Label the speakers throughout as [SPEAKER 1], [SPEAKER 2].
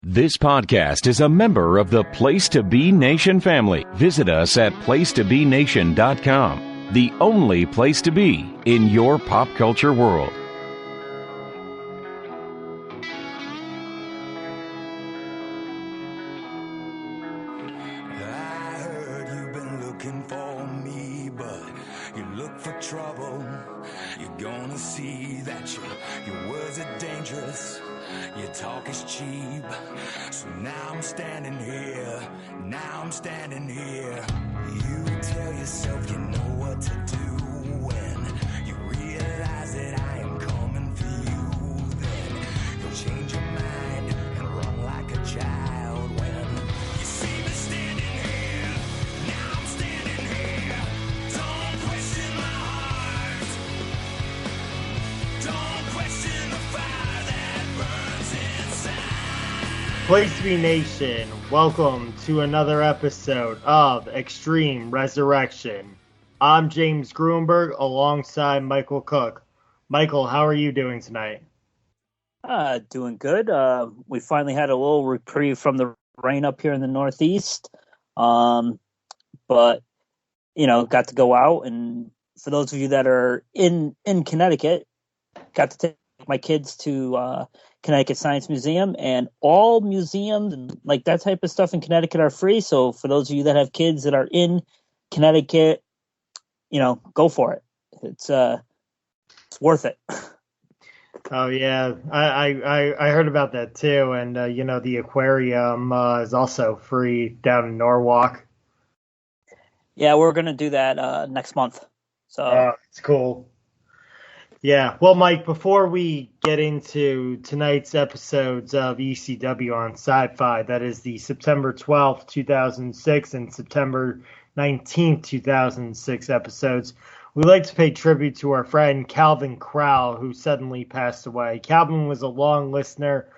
[SPEAKER 1] This podcast is a member of the Place to Be Nation family. Visit us at placetobenation.com, the only place to be in your pop culture world.
[SPEAKER 2] I heard you've been looking for me, but you look for trouble. You're gonna see that your words are dangerous. Your talk is cheap. So now I'm standing here. You tell yourself you know what to do when you realize that I am coming for you. Then you'll change your mind and run like a child when you see me standing here. Now I'm standing here. Don't question my heart. Don't question the fire that burns inside.
[SPEAKER 3] Place to Be Nation, welcome to another episode of Extreme Resurrection. I'm James Gruenberg alongside Michael Cook. Michael, how are you doing tonight?
[SPEAKER 4] Doing good. We finally had a little reprieve from the rain up here in the Northeast. But, got to go out. And for those of you that are in Connecticut, got to take my kids to Connecticut Science Museum. And all museums and like that type of stuff in Connecticut are free. So for those of you that have kids that are in Connecticut, go for it. It's worth it.
[SPEAKER 3] Oh yeah, I heard about that too, and the aquarium is also free down in Norwalk.
[SPEAKER 4] Yeah, we're gonna do that next month. So
[SPEAKER 3] it's cool. Yeah, well, Mike, before we get into tonight's episodes of ECW on Sci-Fi, that is the September 12th, 2006 and September 19th, 2006 episodes, we'd like to pay tribute to our friend Calvin Crowell, who suddenly passed away. Calvin was a long listener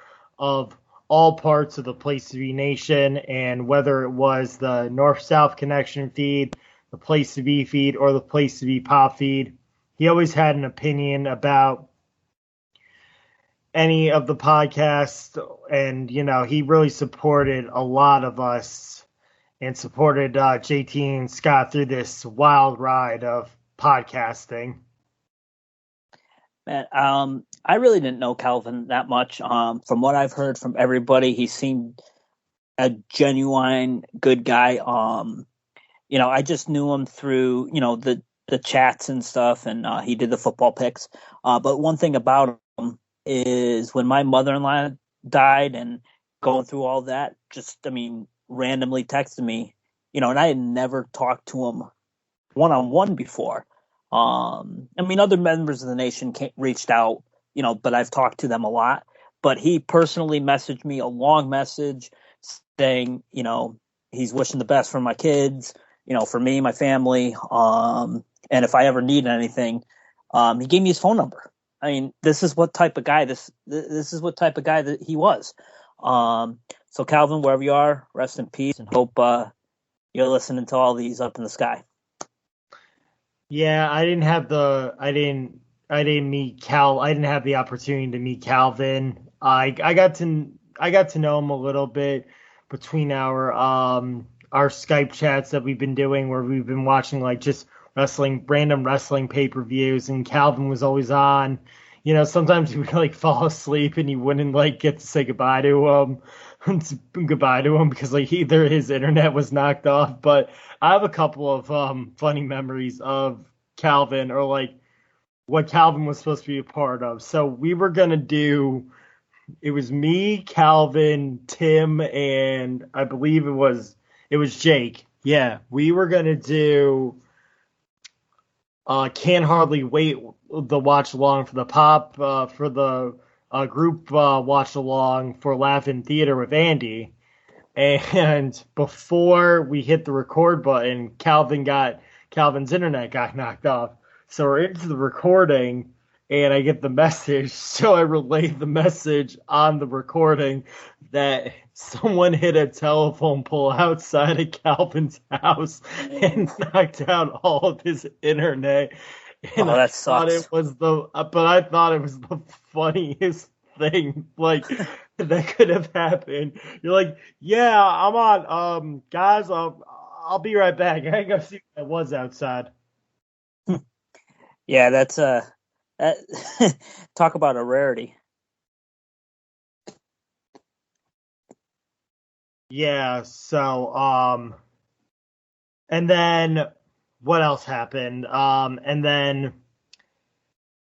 [SPEAKER 3] of all parts of the Place to Be Nation, and whether it was the North-South Connection feed, the Place to Be feed, or the Place to Be Pop feed, he always had an opinion about any of the podcasts, and, he really supported a lot of us and supported JT and Scott through this wild ride of podcasting.
[SPEAKER 4] Man, I really didn't know Calvin that much. From what I've heard from everybody, he seemed a genuine good guy. I just knew him through, the chats and stuff, and he did the football picks. But one thing about him is when my mother-in-law died and going through all that, randomly texted me, and I had never talked to him one-on-one before. Other members of the nation reached out, but I've talked to them a lot. But he personally messaged me a long message saying, he's wishing the best for my kids, for me, my family, and if I ever need anything, he gave me his phone number. This is what type of guy this is what type of guy that he was. So Calvin, wherever you are, rest in peace, and hope you're listening to all these up in the sky.
[SPEAKER 3] Yeah, I didn't have the opportunity to meet Calvin. I got to know him a little bit between our Skype chats that we've been doing, where we've been watching just random wrestling pay-per-views, and Calvin was always on. Sometimes he would fall asleep and he wouldn't get to say goodbye to him because either his internet was knocked off. But I have a couple of funny memories of Calvin, or what Calvin was supposed to be a part of. So we were gonna do. It was me, Calvin, Tim, and I believe it was Jake. Yeah, we were gonna do. Can't Hardly Wait, the watch along for the pop for the group watch along for Laughing Theater with Andy. And before we hit the record button, Calvin's internet got knocked off. So we're into the recording, and I get the message. So I relayed the message on the recording that someone hit a telephone pole outside of Calvin's house and knocked out all of his internet. And
[SPEAKER 4] that sucks.
[SPEAKER 3] I thought it was the funniest thing. that could have happened. You're like, yeah, I'm on. Guys, I'll be right back. I gotta see what that was outside.
[SPEAKER 4] Yeah, that's that, talk about a rarity.
[SPEAKER 3] Yeah. So, and then what else happened? And then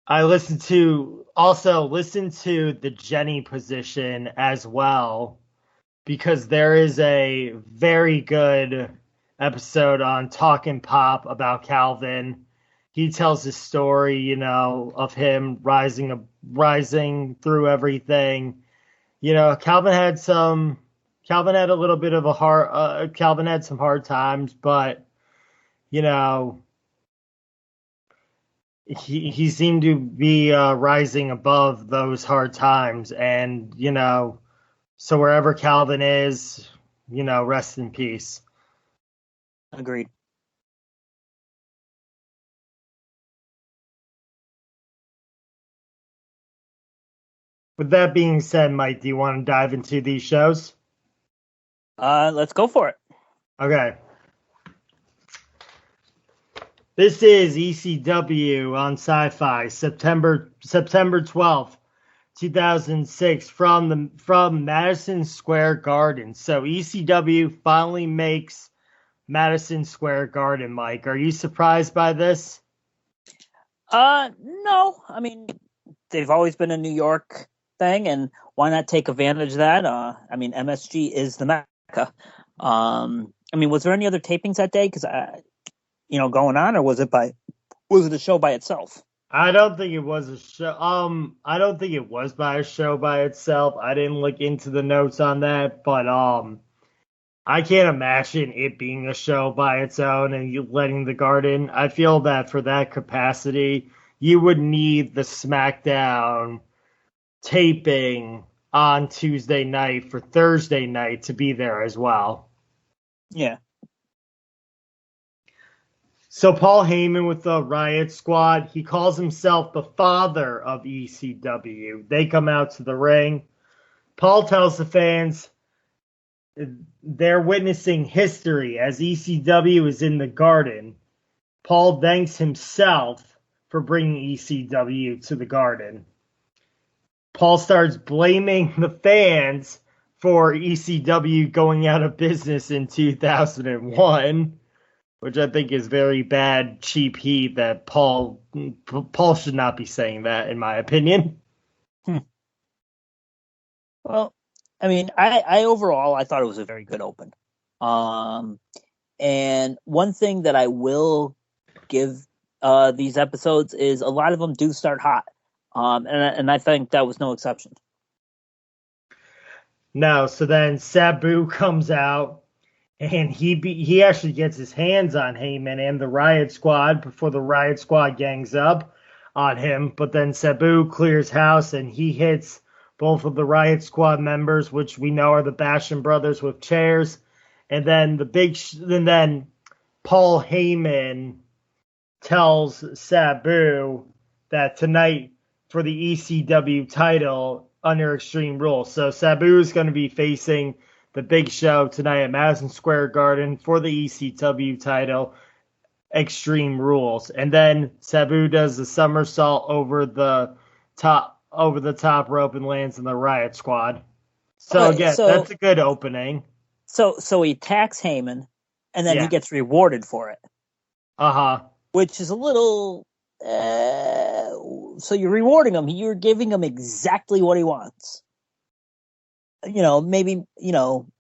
[SPEAKER 3] I listened to the Jenny position as well, because there is a very good episode on Talking Pop about Calvin. He tells his story, of him rising through everything. Calvin had a little bit of a Calvin had some hard times, but he seemed to be rising above those hard times, and so wherever Calvin is, rest in peace.
[SPEAKER 4] Agreed.
[SPEAKER 3] With that being said, Mike, do you want to dive into these shows?
[SPEAKER 4] Let's go for it.
[SPEAKER 3] Okay. This is ECW on Sci-Fi, September 12th, 2006, from Madison Square Garden. So ECW finally makes Madison Square Garden, Mike. Are you surprised by this?
[SPEAKER 4] No. I mean, they've always been a New York thing, and why not take advantage of that? I mean, MSG is the Mecca. I mean, was there any other tapings that day? Because going on, or was it a show by itself?
[SPEAKER 3] I don't think it was a show. I don't think it was by a show by itself. I didn't look into the notes on that, but I can't imagine it being a show by its own and you letting the Garden. I feel that for that capacity, you would need the SmackDown taping on Tuesday night for Thursday night to be there as well.
[SPEAKER 4] Yeah.
[SPEAKER 3] So Paul Heyman with the Riot Squad, he calls himself the father of ECW. They come out to the ring. Paul tells the fans they're witnessing history as ECW is in the Garden. Paul thanks himself for bringing ECW to the Garden. Paul starts blaming the fans for ECW going out of business in 2001, which I think is very bad, cheap heat that Paul should not be saying that, in my opinion.
[SPEAKER 4] Well, I mean, I overall, I thought it was a very good open. And one thing that I will give these episodes is a lot of them do start hot. And I think that was no exception.
[SPEAKER 3] No, so then Sabu comes out, and he actually gets his hands on Heyman and the Riot Squad before the Riot Squad gangs up on him. But then Sabu clears house, and he hits both of the Riot Squad members, which we know are the Basham brothers, with chairs. And then then Paul Heyman tells Sabu that tonight for the ECW title under Extreme Rules. So Sabu is going to be facing the Big Show tonight at Madison Square Garden for the ECW title, Extreme Rules. And then Sabu does the somersault over the top rope and lands in the Riot Squad. So again, that's a good opening.
[SPEAKER 4] So he attacks Heyman, and then he gets rewarded for it. Which is a little. So you're rewarding him. You're giving him exactly what he wants. Maybe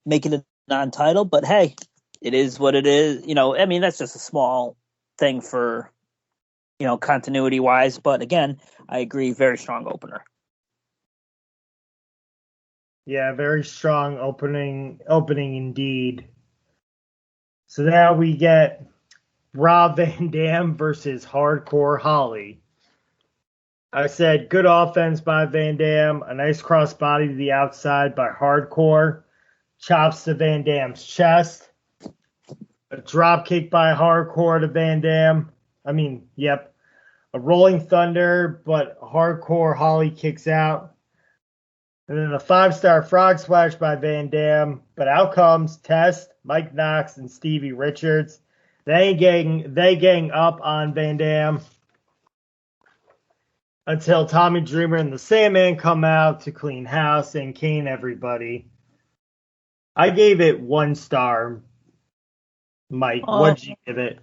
[SPEAKER 4] make it a non-title, but hey, it is what it is. I mean, that's just a small thing for continuity wise. But again, I agree. Very strong opener.
[SPEAKER 3] Yeah, very strong opening indeed. So now we get Rob Van Dam versus Hardcore Holly. I said good offense by Van Dam, a nice crossbody to the outside by Hardcore, chops to Van Dam's chest, a drop kick by Hardcore to Van Dam. A rolling thunder, but Hardcore Holly kicks out. And then a 5-star frog splash by Van Dam. But out comes Test, Mike Knox, and Stevie Richards. They gang up on Van Dam until Tommy Dreamer and the Sandman come out to clean house and cane everybody. I gave it 1 star. Mike, what'd you give it?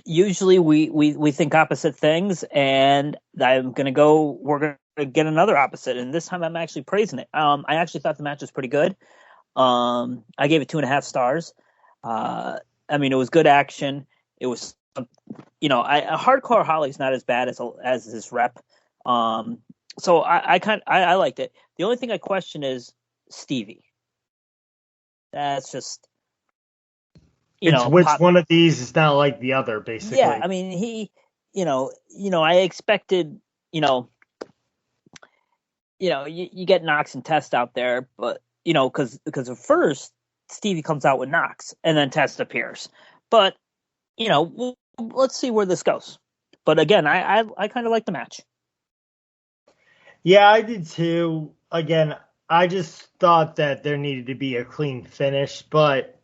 [SPEAKER 4] Usually we think opposite things, and we're going to get another opposite, and this time I'm actually praising it. I actually thought the match was pretty good. I gave it 2.5 stars. It was good action. It was, Hardcore Holly's not as bad as his rep. So I liked it. The only thing I question is Stevie. That's just,
[SPEAKER 3] which one of these is not like the other, basically.
[SPEAKER 4] Yeah, he, I expected, you get Knox and Test out there, but because at first Stevie comes out with Knox and then Test appears, but let's see where this goes. But again, I kind of like the match.
[SPEAKER 3] Yeah, I did too. Again, I just thought that there needed to be a clean finish, but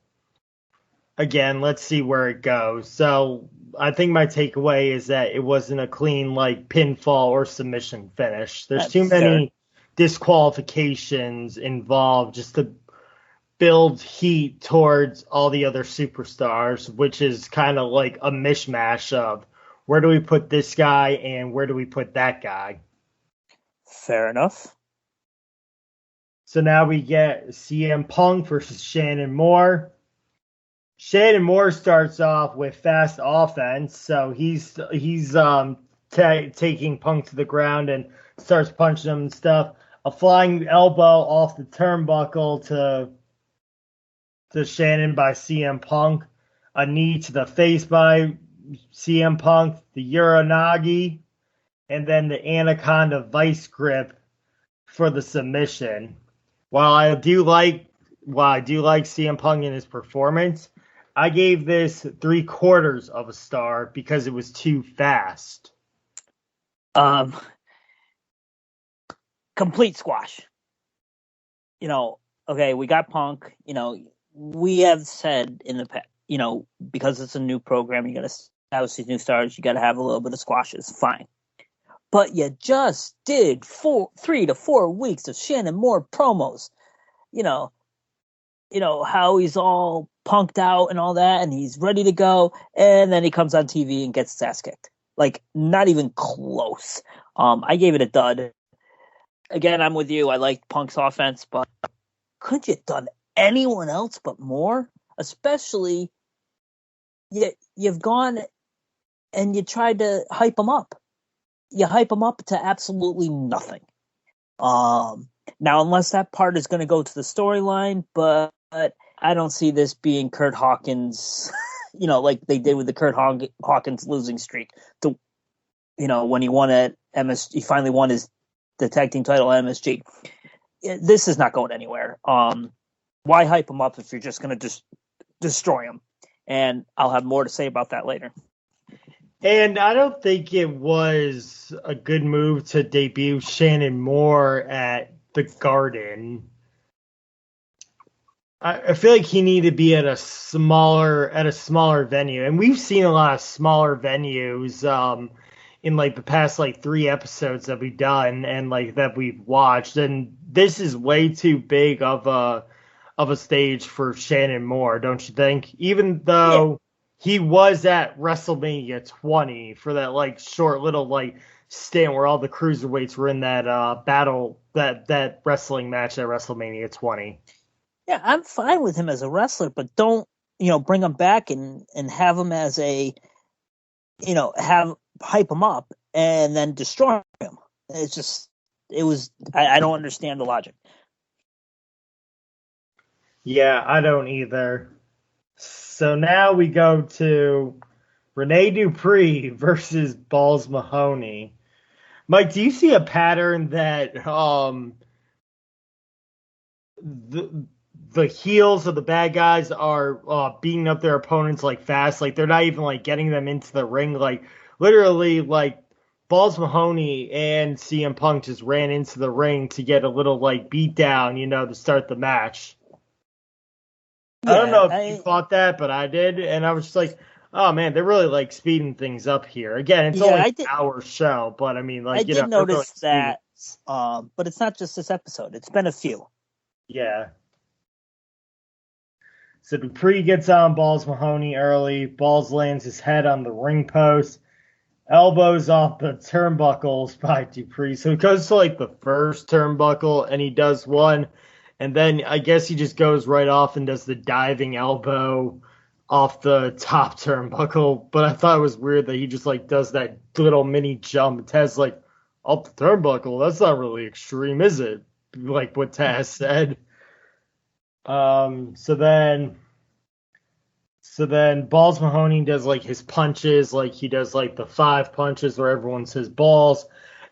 [SPEAKER 3] again, let's see where it goes. So I think my takeaway is that it wasn't a clean pinfall or submission finish. There's too many disqualifications involved just to build heat towards all the other superstars, which is kind of like a mishmash of where do we put this guy and where do we put that guy.
[SPEAKER 4] Fair enough.
[SPEAKER 3] So now we get CM Punk versus Shannon Moore. Shannon Moore starts off with fast offense, so he's taking Punk to the ground and starts punching him and stuff. A flying elbow off the turnbuckle to Shannon by CM Punk. A knee to the face by CM Punk. The Uranagi, and then the Anaconda Vice Grip for the submission. While I do like CM Punk in his performance, I gave this 3/4 of a star because it was too fast.
[SPEAKER 4] Complete squash. Okay, we got Punk. We have said in the past, because it's a new program, you got to establish these new stars. You got to have a little bit of squashes. Fine. But you just did 3 to 4 weeks of Shannon Moore promos. How he's all punked out and all that, and he's ready to go, and then he comes on TV and gets his ass kicked. Not even close. I gave it a dud. Again, I'm with you. I liked Punk's offense, but couldn't you have done anyone else but Moore? Especially, you've gone and you tried to hype him up. You hype him up to absolutely nothing. Now, unless that part is going to go to the storyline, but I don't see this being Kurt Hawkins, like they did with the Kurt Hawkins losing streak. When he won at he finally won the tag team title at MSG. This is not going anywhere. Why hype him up if you're just going to just destroy him? And I'll have more to say about that later.
[SPEAKER 3] And I don't think it was a good move to debut Shannon Moore at the Garden. I feel like he needed to be at a smaller venue, and we've seen a lot of smaller venues in the past 3 episodes that we've done and that we've watched, and this is way too big of a stage for Shannon Moore, don't you think? Even though he was at WrestleMania 20 for that short little stint where all the cruiserweights were in that battle, that wrestling match at WrestleMania 20.
[SPEAKER 4] Yeah, I'm fine with him as a wrestler, but don't, bring him back and have him as a, hype him up and then destroy him. I don't understand the logic.
[SPEAKER 3] Yeah, I don't either. So now we go to Rene Dupree versus Balls Mahoney. Mike, do you see a pattern that the heels of the bad guys are beating up their opponents fast? They're not even getting them into the ring. Literally Balls Mahoney and CM Punk just ran into the ring to get a little like beat down, to start the match.
[SPEAKER 4] Yeah,
[SPEAKER 3] I don't know if you thought that, but I did, and I was just like, oh man, they're really like speeding things up here. Again, it's only an hour show, but I mean, like,
[SPEAKER 4] I did notice
[SPEAKER 3] really
[SPEAKER 4] that, but it's not just this episode. It's been a few.
[SPEAKER 3] Yeah. So Dupree gets on Balls Mahoney early. Balls lands his head on the ring post. Elbows off the turnbuckles by Dupree. So he goes to like the first turnbuckle and he does one. And then I guess he just goes right off and does the diving elbow off the top turnbuckle. But I thought it was weird that he just like does that little mini jump. Taz like, up the turnbuckle? That's not really extreme, is it? Like what Taz said. So then Balls Mahoney does like his punches, like he does like the 5 punches where everyone says balls,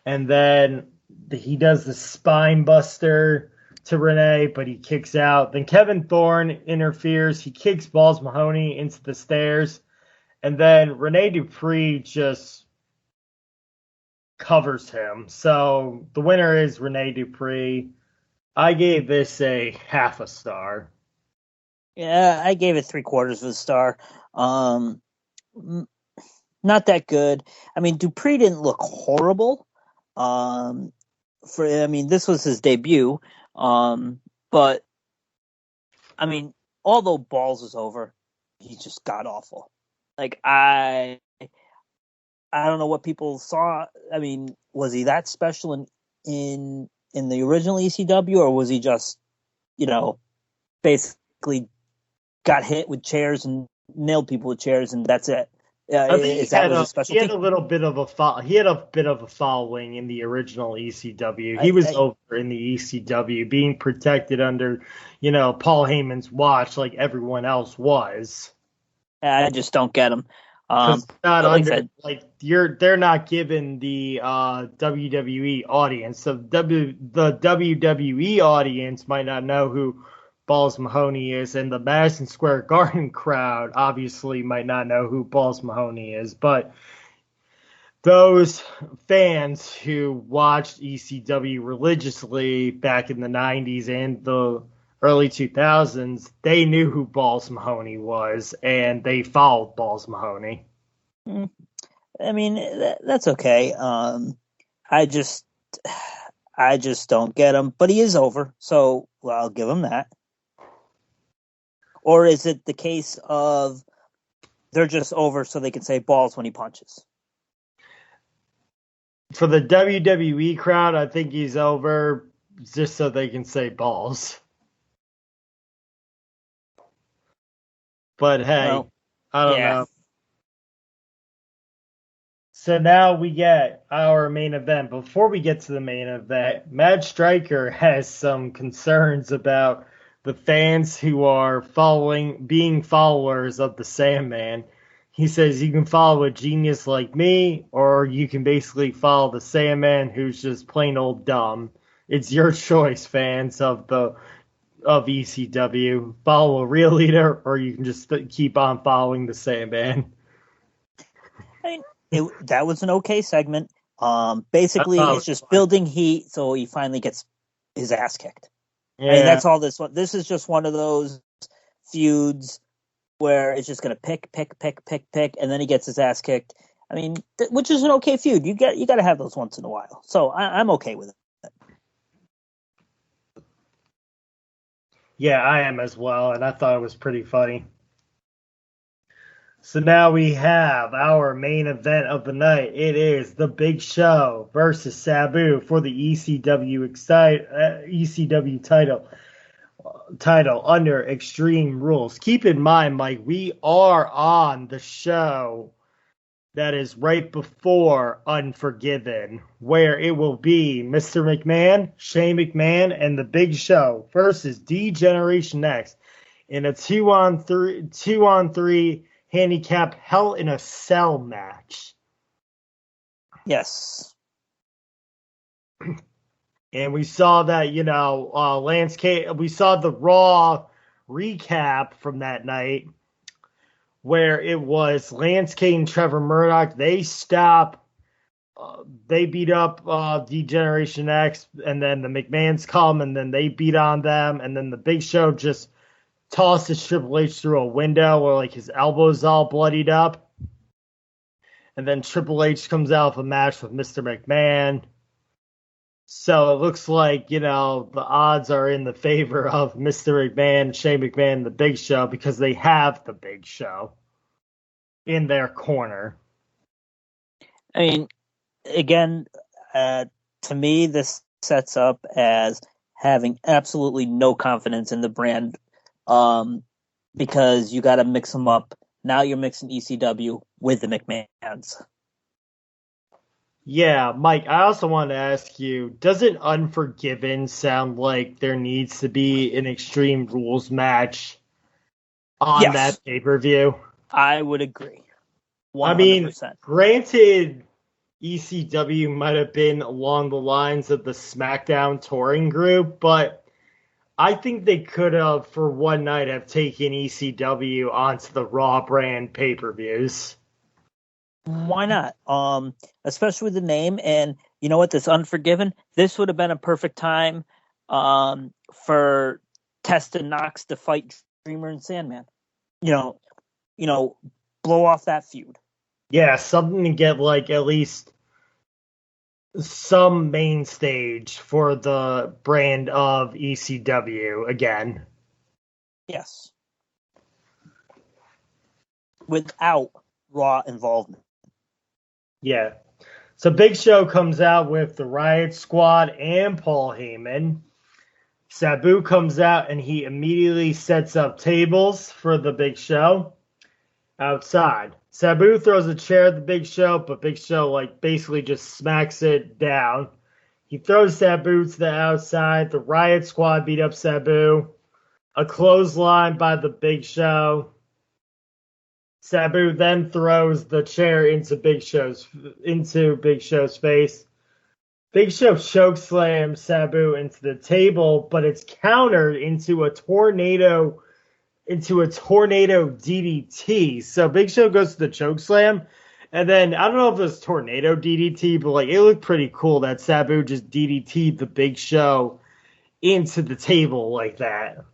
[SPEAKER 3] and then he does the spine buster to Renee, but he kicks out. Then Kevin Thorne interferes. He kicks Balls Mahoney into the stairs, and then Renee Dupree just covers him. So the winner is Renee Dupree. I gave this a half a star.
[SPEAKER 4] Yeah, I gave it 3/4 of a star. Not that good. I mean, Dupree didn't look horrible. This was his debut. But I mean, although Balls was over, he just got awful. Like I don't know what people saw. I mean, was he that special in the original ECW, or was he just, basically got hit with chairs and nailed people with chairs and that's it?
[SPEAKER 3] He had a bit of a following in the original ECW. He was over in the ECW, being protected under, Paul Heyman's watch, like everyone else was.
[SPEAKER 4] I just don't get him.
[SPEAKER 3] They're not given the WWE audience. So the WWE audience might not know who Balls Mahoney is, and the Madison Square Garden crowd obviously might not know who Balls Mahoney is, but those fans who watched ECW religiously back in the 90s and the early 2000s, they knew who Balls Mahoney was, and they followed Balls Mahoney.
[SPEAKER 4] I mean, that's okay. I just don't get him, but he is over, so I'll give him that. Or is it the case of they're just over so they can say balls when he punches?
[SPEAKER 3] For the WWE crowd, I think he's over just so they can say balls. But hey, I don't know. So now we get our main event. Before we get to the main event, Matt Striker has some concerns about the fans who are being followers of the Sandman. He says you can follow a genius like me, or you can basically follow the Sandman who's just plain old dumb. It's your choice, fans of ECW. Follow a real leader, or you can just keep on following the Sandman.
[SPEAKER 4] That was an okay segment. Basically, it's just building heat so he finally gets his ass kicked. Yeah. I mean, that's all this one. This is just one of those feuds where it's just going to pick, and then he gets his ass kicked. I mean, which is an okay feud. You got to have those once in a while. So I'm okay with it.
[SPEAKER 3] Yeah, I am as well, and I thought it was pretty funny. So now we have our main event of the night. It is the Big Show versus Sabu for the ECW title under Extreme Rules. Keep in mind, Mike, we are on the show that is right before Unforgiven, where it will be Mr. McMahon, Shane McMahon, and the Big Show versus D-Generation X in a 2-on-3 handicap Hell in a Cell match.
[SPEAKER 4] Yes.
[SPEAKER 3] And we saw that, Lance Cage, we saw the Raw recap from that night where it was Lance Cage and Trevor Murdoch. They stop they beat up D-Generation X, and then the McMahons come, and then they beat on them, and then the Big Show just tosses Triple H through a window where like his elbow's all bloodied up. And then Triple H comes out of a match with Mr. McMahon. So it looks like, the odds are in the favor of Mr. McMahon, Shane McMahon, and the Big Show because they have the Big Show in their corner.
[SPEAKER 4] I mean, again, to me, this sets up as having absolutely no confidence in the brand because you got to mix them up. Now you're mixing ECW with the McMahons.
[SPEAKER 3] Yeah, Mike, I also want to ask you, doesn't Unforgiven sound like there needs to be an Extreme Rules match on that pay-per-view?
[SPEAKER 4] I would agree. 100%.
[SPEAKER 3] I mean, granted, ECW might have been along the lines of the SmackDown touring group, but I think they could have, for one night, have taken ECW onto the Raw brand pay-per-views.
[SPEAKER 4] Why not? Especially with the name, and you know what? This Unforgiven, this would have been a perfect time for Test and Knox to fight Dreamer and Sandman. Blow off that feud.
[SPEAKER 3] Yeah, something to get like at least some main stage for the brand of ECW again.
[SPEAKER 4] Yes. Without Raw involvement.
[SPEAKER 3] Yeah. So Big Show comes out with the Riot Squad and Paul Heyman. Sabu comes out and he immediately sets up tables for the Big Show outside. Sabu throws a chair at the Big Show, but Big Show basically just smacks it down. He throws Sabu to the outside. The Riot Squad beat up Sabu. A clothesline by the Big Show. Sabu then throws the chair into Big Show's face. Big Show chokeslams Sabu into the table, but it's countered into a tornado DDT. So Big Show goes to the chokeslam, and then I don't know if it was tornado DDT, but it looked pretty cool that Sabu just DDT'd the Big Show into the table like that.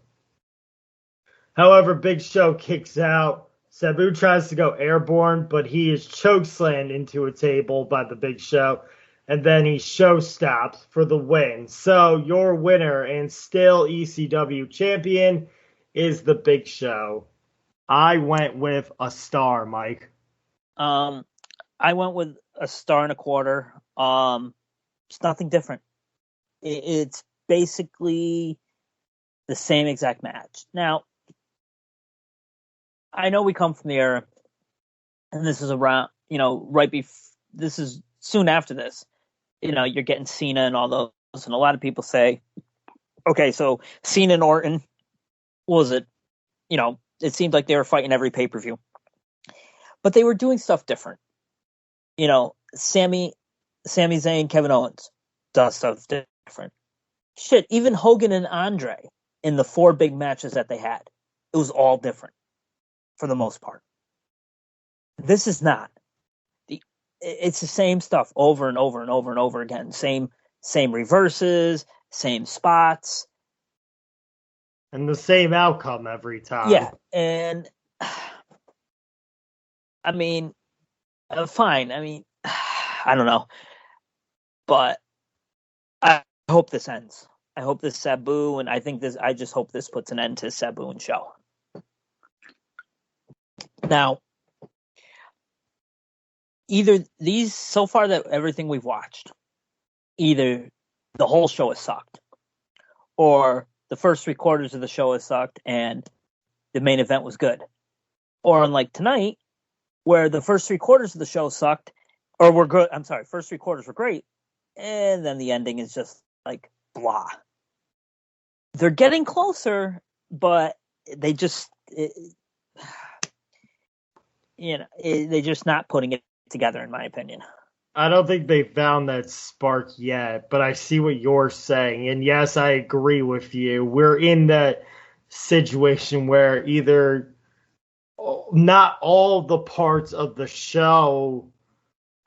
[SPEAKER 3] However, Big Show kicks out. Sabu tries to go airborne, but he is chokeslammed into a table by the Big Show, and then he show stops for the win. So your winner and still ECW champion is the Big Show. I went with a star, Mike.
[SPEAKER 4] I went with a star and a quarter. It's nothing different. It's basically the same exact match. Now, I know we come from the era, and this is around, this is soon after this. You're getting Cena and all those, and a lot of people say, okay, so Cena and Orton, what was it? It seemed like they were fighting every pay-per-view. But they were doing stuff different. Sami Zayn, Kevin Owens does stuff different. Shit, even Hogan and Andre in the 4 big matches that they had, it was all different for the most part. This is not. It's the same stuff over and over and over and over again. Same reverses, same spots.
[SPEAKER 3] And the same outcome every time.
[SPEAKER 4] Yeah, and I mean, fine. I mean, I don't know. But I hope this ends. I hope this Sabu, and I just hope this puts an end to Sabu and Show. Now, either these, so far that everything we've watched, either the whole show has sucked, or the first 3/4 of the show has sucked and the main event was good. Or unlike tonight, where the first 3/4 of the show sucked, or were good, first 3/4 were great, and then the ending is just blah. They're getting closer, but they just, they're just not putting it together, in my opinion.
[SPEAKER 3] I don't think they found that spark yet, but I see what you're saying. And yes, I agree with you. We're in that situation where either not all the parts of the show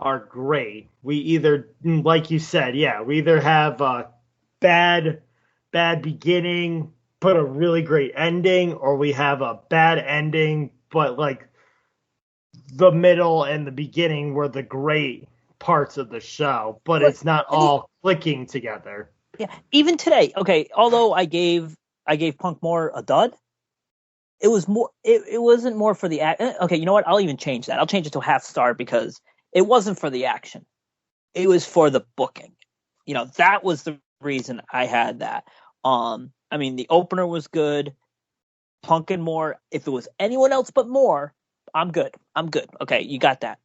[SPEAKER 3] are great. We either, like you said, we either have a bad beginning, but a really great ending, or we have a bad ending, but like the middle and the beginning were the great parts of the show, but it's not all clicking together.
[SPEAKER 4] Yeah, even today. Okay, although I gave Punk more a dud, it was more. It wasn't more for the act. Okay, you know what? I'll even change that. I'll change it to a half star because it wasn't for the action. It was for the booking. You know, that was the reason I had that. I mean, the opener was good. Punk and Moore. If it was anyone else but Moore, I'm good. Okay, you got that.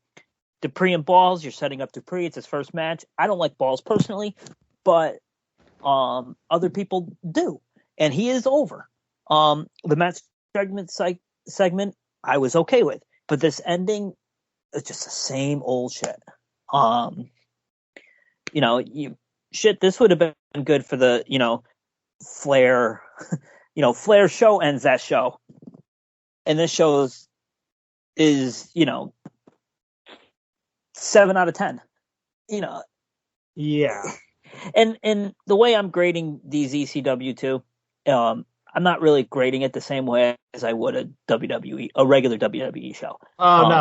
[SPEAKER 4] Dupree and Balls, you're setting up Dupree. It's his first match. I don't like Balls personally, but other people do, and he is over. The match segment I was okay with, but this ending is just the same old shit. This would have been good for the Flair. Flair show ends that show, and this show is 7 out of 10.
[SPEAKER 3] Yeah.
[SPEAKER 4] And the way I'm grading these ECW too, I'm not really grading it the same way as I would a regular WWE show.
[SPEAKER 3] Oh no,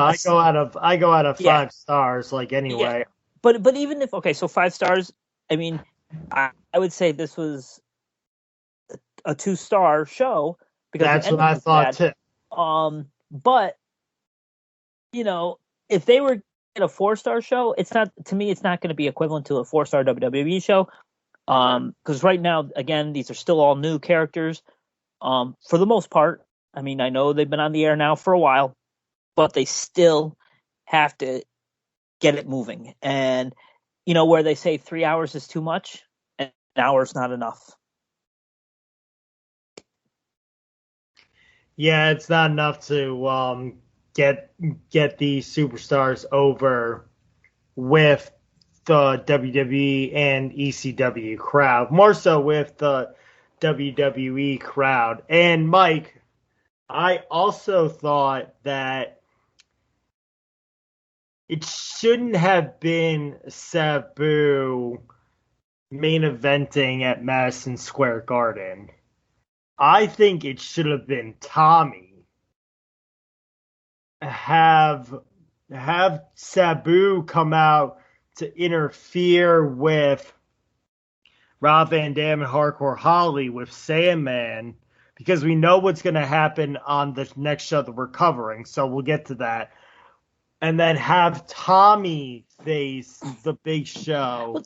[SPEAKER 3] I go out of 5 stars like anyway.
[SPEAKER 4] Yeah. But even if so 5 stars, I mean, I would say this was a 2-star show because
[SPEAKER 3] that's what I thought too.
[SPEAKER 4] But if they were in a 4-star show, it's not going to be equivalent to a 4-star WWE show. Because right now, again, these are still all new characters. For the most part, I mean, I know they've been on the air now for a while, but they still have to get it moving. And where they say 3 hours is too much, an hour is not enough.
[SPEAKER 3] Yeah, it's not enough to get these superstars over with the WWE and ECW crowd, more so with the WWE crowd. And Mike, I also thought that it shouldn't have been Sabu main eventing at Madison Square Garden. I think it should have been Tommy. Have Sabu come out to interfere with Rob Van Dam and Hardcore Holly with Sandman, because we know what's going to happen on the next show that we're covering, so we'll get to that. And then have Tommy face the Big Show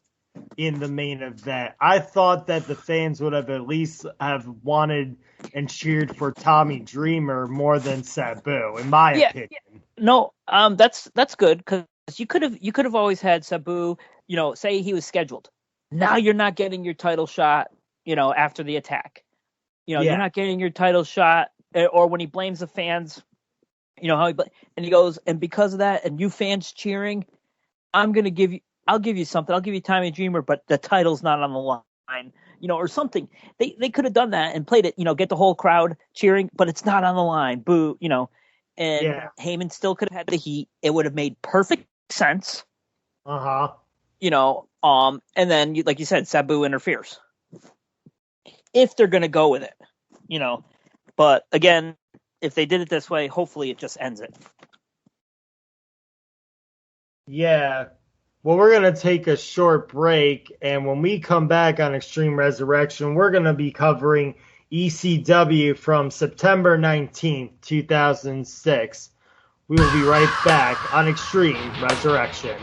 [SPEAKER 3] in the main event. I thought that the fans would have at least have wanted and cheered for Tommy Dreamer more than Sabu, in my opinion.
[SPEAKER 4] Yeah. No, that's good, because you could have always had Sabu, say he was scheduled. Now you're not getting your title shot, after the attack. You're not getting your title shot, or when he blames the fans, and he goes, and because of that, and you fans cheering, I'll give you something. I'll give you Tommy Dreamer, but the title's not on the line, or something. They could have done that and played it, get the whole crowd cheering, but it's not on the line. Boo, and Heyman still could have had the heat. It would have made perfect sense.
[SPEAKER 3] Uh-huh.
[SPEAKER 4] And then, like you said, Sabu interferes. If they're going to go with it, But, again, if they did it this way, hopefully it just ends it.
[SPEAKER 3] Yeah. Well, we're going to take a short break, and when we come back on Extreme Resurrection, we're going to be covering ECW from September 19th, 2006. We will be right back on Extreme Resurrection.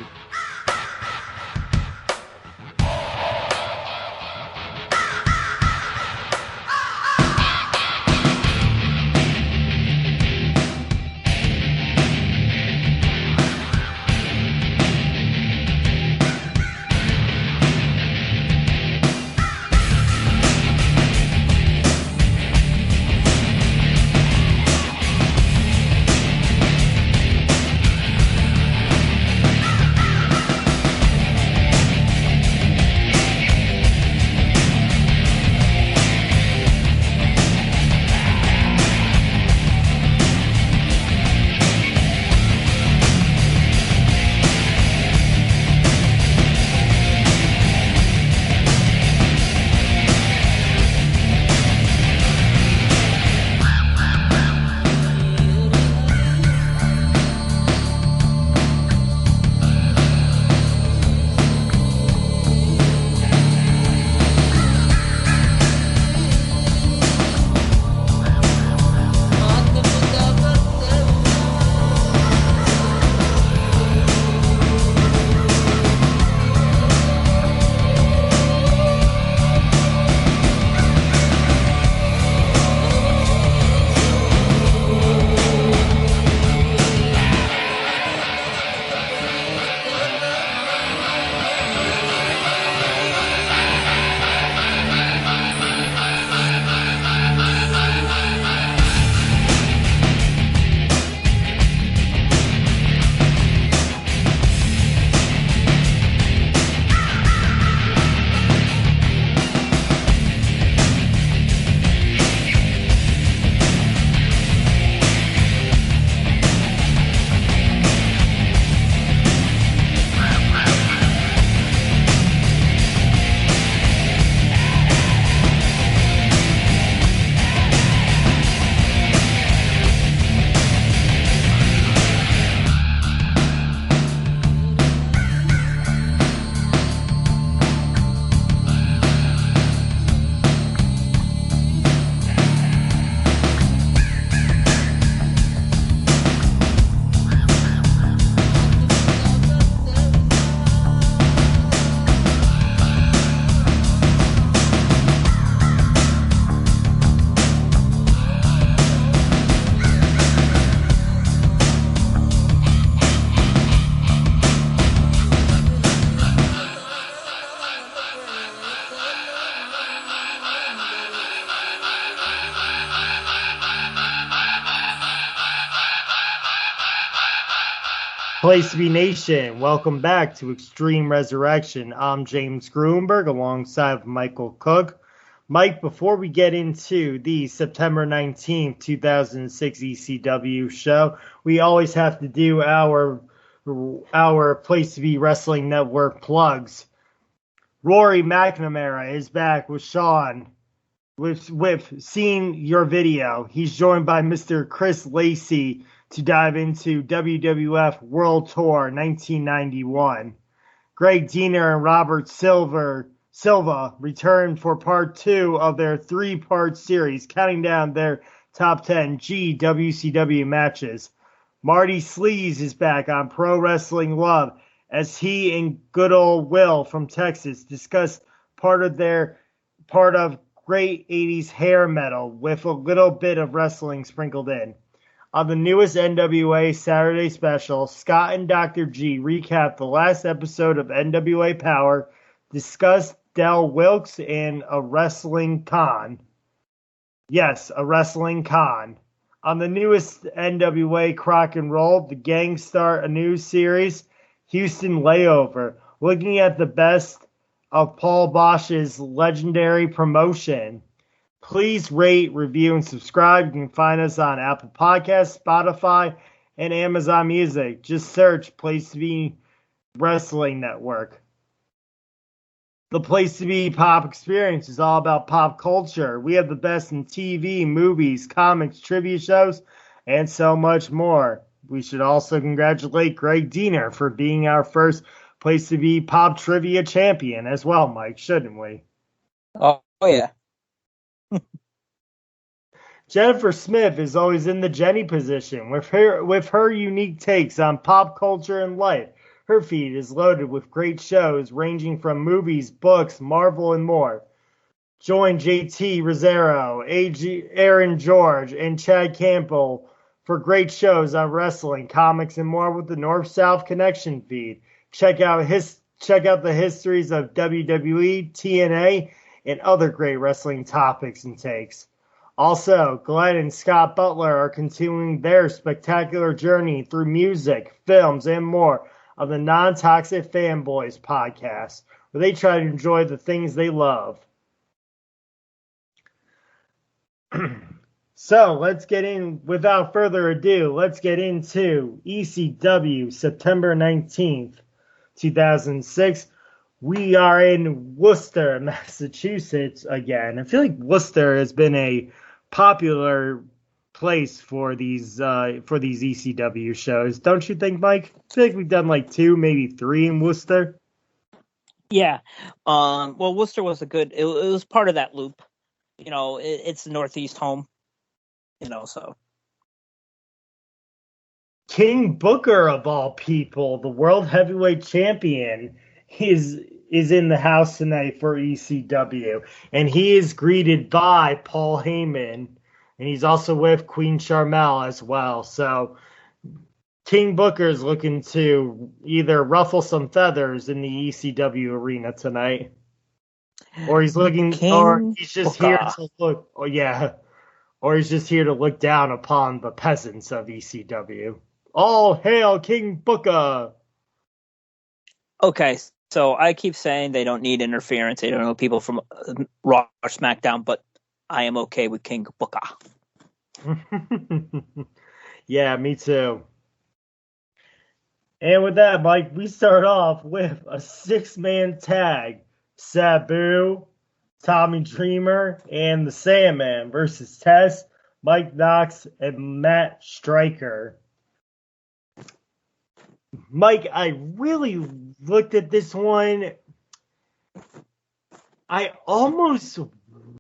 [SPEAKER 3] Place to be Nation, welcome back to Extreme Resurrection. I'm James Gruenberg alongside Michael Cook. Mike, before we get into the September 19th, 2006 ECW show, we always have to do our Place to Be Wrestling Network plugs. Rory McNamara is back with Sean with seeing your video. He's joined by Mr. Chris Lacey to dive into WWF World Tour 1991. Greg Diener and Robert Silva returned for part 2 of their 3-part series, counting down their top 10 GWCW matches. Marty Sleaze is back on Pro Wrestling Love as he and good old Will from Texas discuss part of great 80s hair metal with a little bit of wrestling sprinkled in. On the newest NWA Saturday special, Scott and Dr. G recap the last episode of NWA Power, discuss Del Wilkes and a wrestling con. Yes, a wrestling con. On the newest NWA Crock and Roll, the gang start a new series, Houston Layover, looking at the best of Paul Bosch's legendary promotion. Please rate, review, and subscribe. You can find us on Apple Podcasts, Spotify, and Amazon Music. Just search Place to Be Wrestling Network. The Place to Be Pop Experience is all about pop culture. We have the best in TV, movies, comics, trivia shows, and so much more. We should also congratulate Greg Diener for being our first Place to Be Pop Trivia champion as well, Mike, shouldn't we?
[SPEAKER 4] Oh yeah.
[SPEAKER 3] Jennifer Smith is always in the Jenny position with her unique takes on pop culture and life. Her feed is loaded with great shows ranging from movies, books, Marvel, and more. Join JT Rizzero, Aaron George, and Chad Campbell for great shows on wrestling, comics, and more with the North-South Connection feed. Check out the histories of WWE, TNA, and other great wrestling topics and takes. Also, Glenn and Scott Butler are continuing their spectacular journey through music, films, and more of the Non-Toxic Fanboys podcast, where they try to enjoy the things they love. So, without further ado, let's get into ECW September 19th, 2006. We are in Worcester, Massachusetts again. I feel like Worcester has been a popular place for these ECW shows, don't you think, Mike? I feel like we've done like 2, maybe 3 in Worcester.
[SPEAKER 4] Yeah. Well, Worcester was it was part of that loop. You know, it's the Northeast home. You know, so.
[SPEAKER 3] King Booker, of all people, the World Heavyweight Champion, is in the house tonight for ECW, and he is greeted by Paul Heyman, and he's also with Queen Sharmell as well. So King Booker is looking to either ruffle some feathers in the ECW arena tonight, or he's just here to look. Oh yeah, or he's just here to look down upon the peasants of ECW. All hail King Booker!
[SPEAKER 4] Okay, so I keep saying they don't need interference. They don't know people from Raw or SmackDown, but I am okay with King Booker.
[SPEAKER 3] Yeah, me too. And with that, Mike, we start off with a 6-man tag. Sabu, Tommy Dreamer, and the Sandman versus Test, Mike Knox, and Matt Striker. Mike, I really looked at this one. I almost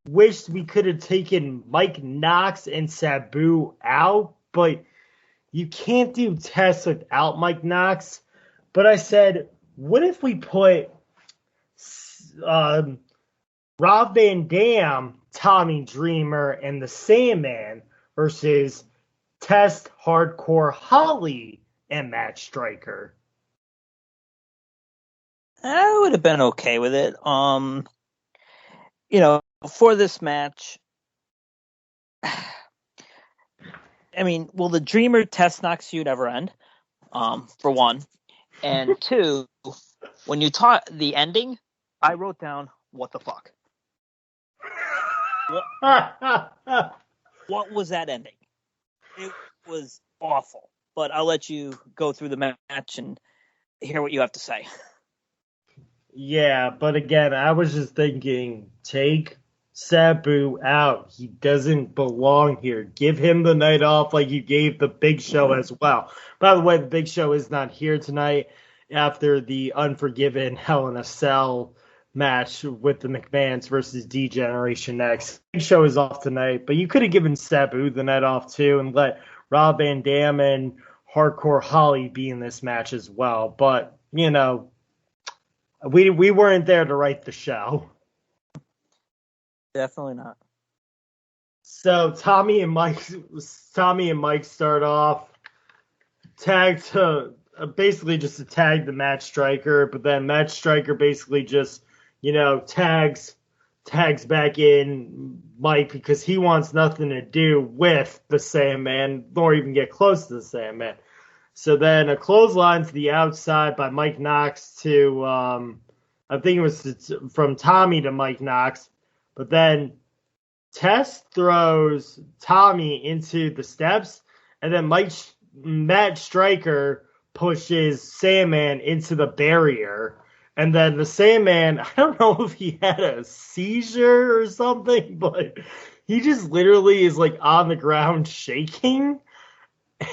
[SPEAKER 3] wished we could have taken Mike Knox and Sabu out, but you can't do Test without Mike Knox. But I said, what if we put Rob Van Dam, Tommy Dreamer, and the Sandman versus Test, Hardcore Holly, and Matt Striker?
[SPEAKER 4] I would have been okay with it. You know, for this match, I mean, will the Dreamer Test Knox feud ever end? for one. And two, when you taught the ending, I wrote down, what the fuck? What was that ending? It was awful. But I'll let you go through the match and hear what you have to say.
[SPEAKER 3] Yeah, but again, I was just thinking, take Sabu out. He doesn't belong here. Give him the night off like you gave the Big Show as well. By the way, the Big Show is not here tonight after the Unforgiven Hell in a Cell match with the McMahons versus D-Generation X. Big Show is off tonight, but you could have given Sabu the night off too and let Rob Van Dam and Hardcore Holly be in this match as well. But, you know, we weren't there to write the show.
[SPEAKER 4] Definitely not.
[SPEAKER 3] So Tommy and Mike start off tag to basically just to tag the Match Striker, but then Match Striker basically just, you know, tags back in Mike because he wants nothing to do with the Sandman, nor even get close to the Sandman. So then a clothesline to the outside by Mike Knox to, I think it was from Tommy to Mike Knox. But then Tess throws Tommy into the steps, and then Matt Striker pushes Sandman into the barrier. And then the Sandman, I don't know if he had a seizure or something, but he just literally is like on the ground shaking.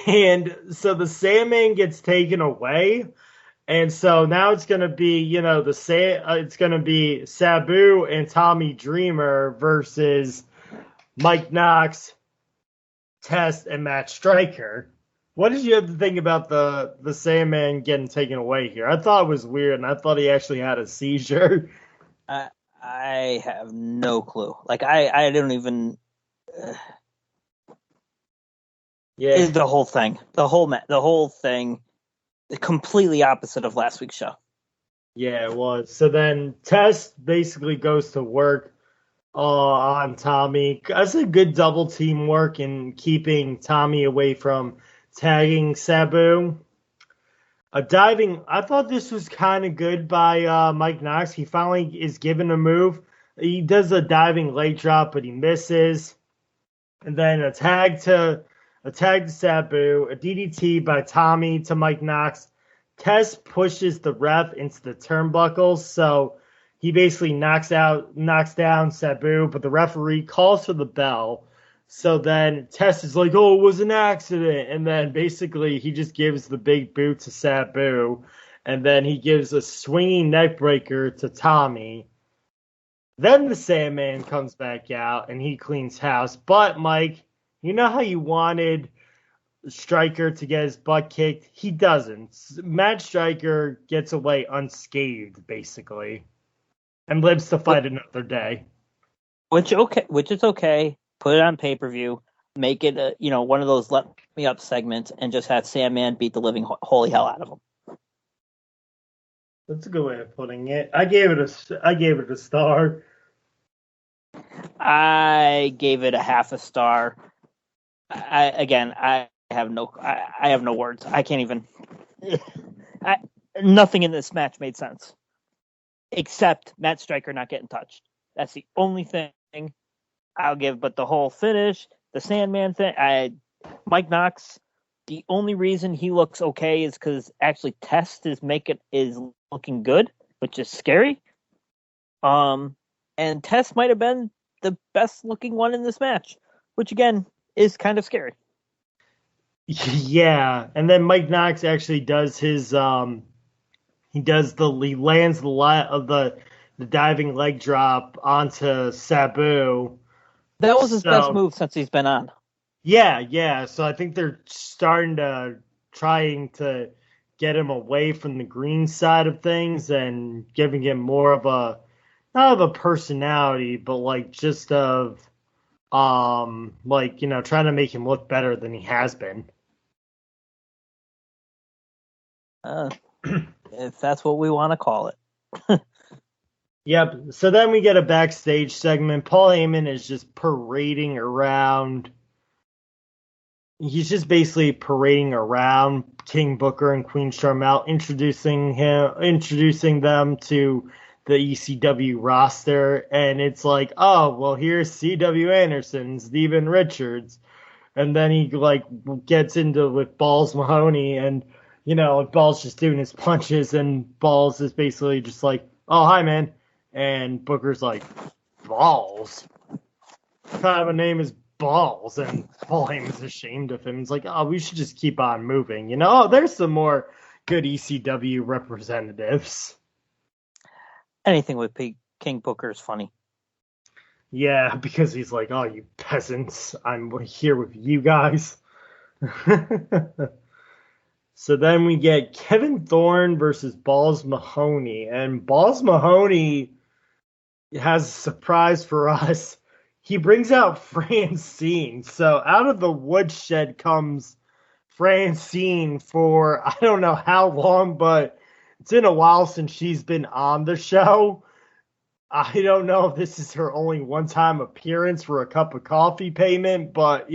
[SPEAKER 3] And so the Sandman gets taken away. And so now it's going to be, you know, it's going to be Sabu and Tommy Dreamer versus Mike Knox, Test, and Matt Striker. What did you have to think about the Sandman getting taken away here? I thought it was weird, and I thought he actually had a seizure.
[SPEAKER 4] I have no clue. Like, I don't even...
[SPEAKER 3] Yeah.
[SPEAKER 4] The whole thing. The whole thing... completely opposite of last week's show.
[SPEAKER 3] Yeah, it was. So then Tess basically goes to work on Tommy. That's a good double teamwork in keeping Tommy away from tagging Sabu. I thought this was kind of good by Mike Knox. He finally is given a move. He does a diving leg drop, but he misses. And then a tag to Sabu, a DDT by Tommy to Mike Knox. Tess pushes the ref into the turnbuckles, so he basically knocks down Sabu, but the referee calls for the bell. So then Tess is like, oh, it was an accident. And then basically he just gives the big boot to Sabu, and then he gives a swinging neck breaker to Tommy. Then the Sandman comes back out, and he cleans house. But, Mike, you know how you wanted Striker to get his butt kicked? He doesn't. Matt Striker gets away unscathed, basically, and lives to fight another day.
[SPEAKER 4] Which is okay. Put it on pay-per-view. Make it one of those let me up segments, and just have Sandman beat the living holy hell out of him.
[SPEAKER 3] That's a good way of putting it. I gave it a star.
[SPEAKER 4] I gave it a half a star. I have no words. I can't even. Nothing in this match made sense, except Matt Striker not getting touched. That's the only thing I'll give. But the whole finish, the Sandman thing, Mike Knox. The only reason he looks okay is because actually Test is looking good, which is scary. And Test might have been the best looking one in this match, which again is kind of scary.
[SPEAKER 3] Yeah, and then Mike Knox actually does his he lands the diving leg drop onto Sabu.
[SPEAKER 4] That was his best move since he's been on.
[SPEAKER 3] Yeah. So I think they're trying to get him away from the green side of things and giving him more of a, not of a personality, but like just of trying to make him look better than he has been.
[SPEAKER 4] If that's what we want to call it.
[SPEAKER 3] Yep. So then we get a backstage segment. Paul Heyman is just parading around he's just basically parading around King Booker and Queen Sharmell, introducing them to the ECW roster, and it's like, oh, well, here's C.W. Anderson, Steven Richards, and then he like gets into with Balls Mahoney, and like Balls just doing his punches, and Balls is basically just like, oh, hi, man, and Booker's like, Balls? What kind of a name is Balls? And Paul Heyman's ashamed of him. He's like, oh, we should just keep on moving. Oh, there's some more good ECW representatives.
[SPEAKER 4] Anything with King Booker is funny.
[SPEAKER 3] Yeah, because he's like, oh, you peasants, I'm here with you guys. So then we get Kevin Thorne versus Balls Mahoney. And Balls Mahoney has a surprise for us. He brings out Francine. So out of the woodshed comes Francine for I don't know how long, but it's been a while since she's been on the show. I don't know if this is her only one-time appearance for a cup of coffee payment, but,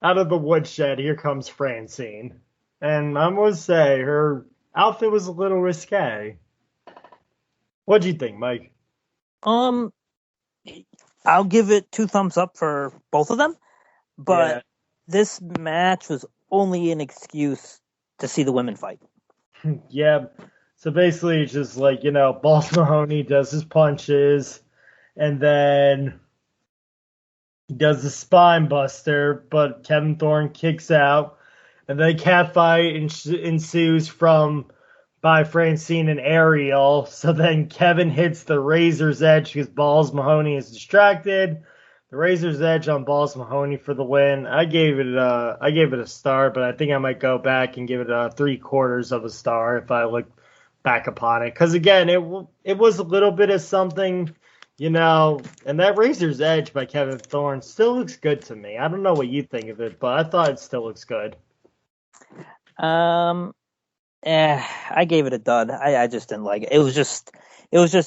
[SPEAKER 3] out of the woodshed, here comes Francine. And I must say, her outfit was a little risque. What'd you think, Mike?
[SPEAKER 4] I'll give it 2 thumbs up for both of them, but this match was only an excuse to see the women fight.
[SPEAKER 3] Yeah. So basically, it's just like, Balls Mahoney does his punches, and then he does the spine buster, but Kevin Thorne kicks out, and then a catfight ensues by Francine and Ariel. So then Kevin hits the Razor's Edge because Balls Mahoney is distracted. The Razor's Edge on Balls Mahoney for the win. I gave it a star, but I think I might go back and give it a 3/4 of a star if I look back upon it. Because again, it was a little bit of something, and that Razor's Edge by Kevin Thorne still looks good to me. I don't know what you think of it, but I thought it still looks good.
[SPEAKER 4] I gave it a dud. I just didn't like it. It was just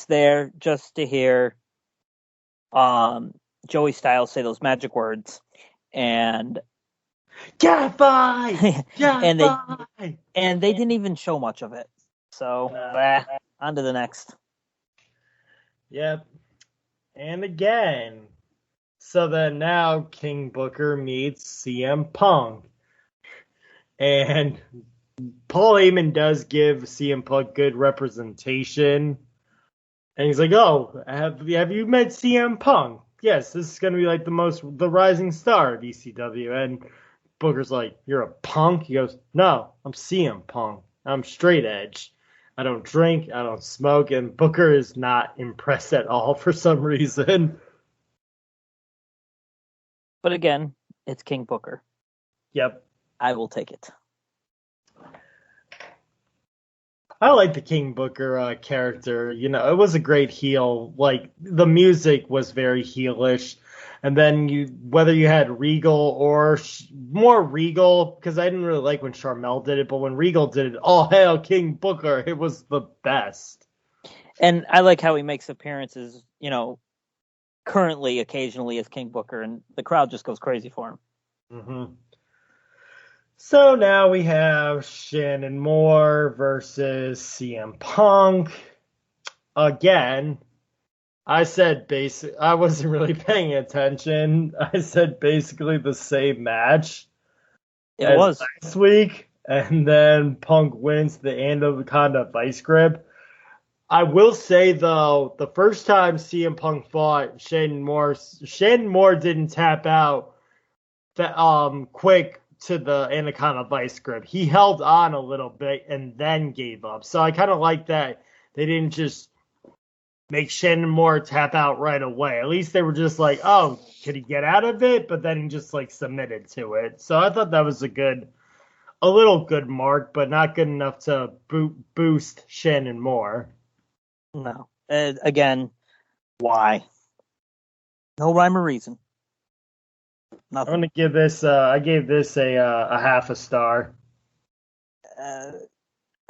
[SPEAKER 4] there just to hear Joey Styles say those magic words, and
[SPEAKER 3] Catfight!
[SPEAKER 4] and they didn't even show much of it. So on to the next.
[SPEAKER 3] Yep. And again. So then now King Booker meets CM Punk. And Paul Heyman does give CM Punk good representation. And he's like, oh, have you met CM Punk? Yes, this is going to be like the rising star of ECW. And Booker's like, you're a punk? He goes, no, I'm CM Punk. I'm straight edge. I don't drink, I don't smoke, and Booker is not impressed at all for some reason.
[SPEAKER 4] But again, it's King Booker.
[SPEAKER 3] Yep.
[SPEAKER 4] I will take it.
[SPEAKER 3] I like the King Booker character. It was a great heel. Like, the music was very heelish. And then whether you had Regal or more Regal, because I didn't really like when Sharmell did it, but when Regal did it, all hail King Booker, it was the best.
[SPEAKER 4] And I like how he makes appearances, currently, occasionally as King Booker, and the crowd just goes crazy for him.
[SPEAKER 3] Mm-hmm. So now we have Shannon Moore versus CM Punk. Again, I said I wasn't really paying attention. I said basically the same match.
[SPEAKER 4] It was
[SPEAKER 3] last week, and then Punk wins the Anaconda Vice Grip. I will say though, the first time CM Punk fought Shannon Moore didn't tap out quick to the Anaconda Vice Grip. He held on a little bit and then gave up. So I kind of like that they didn't just make Shannon Moore tap out right away. At least they were just like, oh, could he get out of it? But then he just like submitted to it. So I thought that was a little good mark, but not good enough to boost Shannon Moore.
[SPEAKER 4] No. Again, why? No rhyme or reason. Nothing.
[SPEAKER 3] I'm gonna give this. I gave this a half a star.